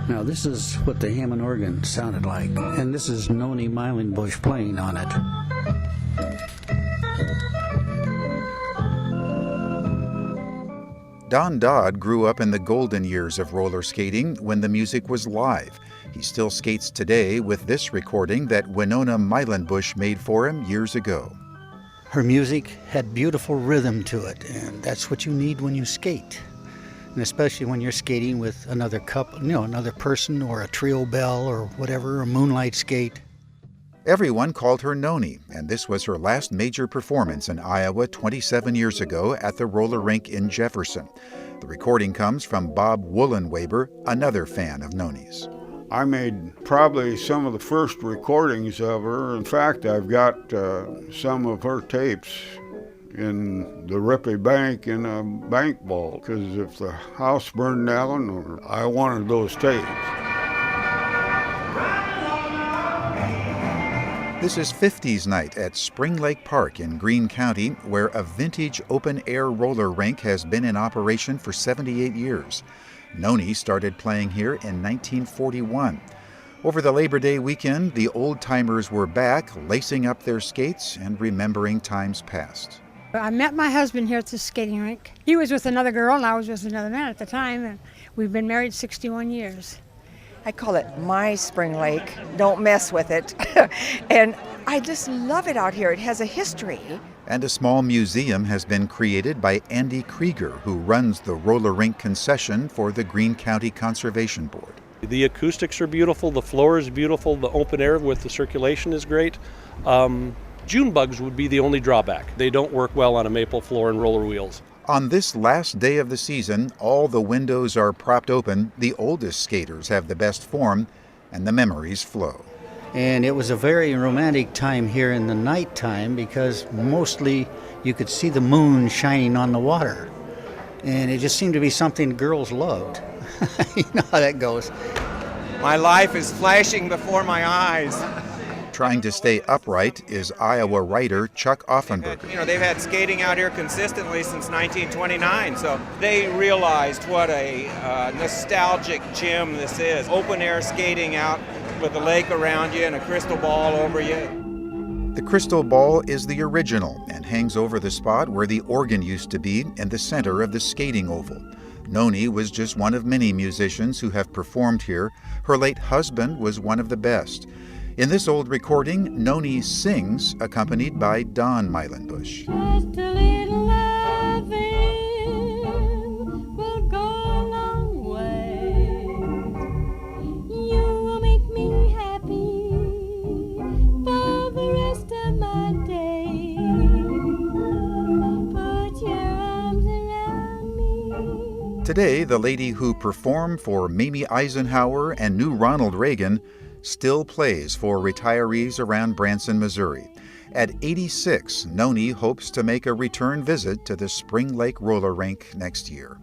Now this is what the Hammond organ sounded like, and this is Noni Mylenbusch playing on it. Don Dodd grew up in the golden years of roller skating when the music was live. He still skates today with this recording that Winona Mylenbusch made for him years ago. Her music had beautiful rhythm to it, and that's what you need when you skate. And especially when you're skating with another couple, another person, or a trio bell or whatever, a moonlight skate. Everyone called her Noni, and this was her last major performance in Iowa 27 years ago at the roller rink in Jefferson. The recording comes from Bob Wullenwaber, another fan of Noni's. I made probably some of the first recordings of her. In fact, I've got some of her tapes in the Rippy Bank in a bank vault, because if the house burned down, I wanted those tapes. This is 50s night at Spring Lake Park in Greene County, where a vintage open-air roller rink has been in operation for 78 years. Noni started playing here in 1941. Over the Labor Day weekend, the old-timers were back, lacing up their skates and remembering times past. I met my husband here at the skating rink. He was with another girl and I was with another man at the time, and we've been married 61 years. I call it my Spring Lake. Don't mess with it. And I just love it out here. It has a history. And a small museum has been created by Andy Krieger, who runs the roller rink concession for the Greene County Conservation Board. The acoustics are beautiful, the floor is beautiful, the open air with the circulation is great. June bugs would be the only drawback. They don't work well on a maple floor and roller wheels. On this last day of the season, all the windows are propped open, the oldest skaters have the best form, and the memories flow. And it was a very romantic time here in the nighttime, because mostly you could see the moon shining on the water. And it just seemed to be something girls loved. You know how that goes. My life is flashing before my eyes. Trying to stay upright is Iowa writer Chuck Offenberger. They've had skating out here consistently since 1929, so they realized what a nostalgic gym this is. Open air skating out with a lake around you and a crystal ball over you. The crystal ball is the original and hangs over the spot where the organ used to be in the center of the skating oval. Noni was just one of many musicians who have performed here. Her late husband was one of the best. In this old recording, Noni sings, accompanied by Don Mylenbusch. Just a little loving will go a long way. You will make me happy for the rest of my day. Put your arms around me. Today, the lady who performed for Mamie Eisenhower and knew Ronald Reagan still plays for retirees around Branson, Missouri. At 86, Noni hopes to make a return visit to the Spring Lake roller rink next year.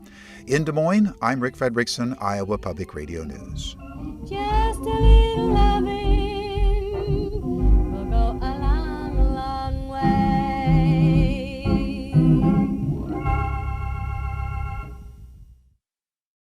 In Des Moines, I'm Rick Fredrickson, Iowa Public Radio News. Just a little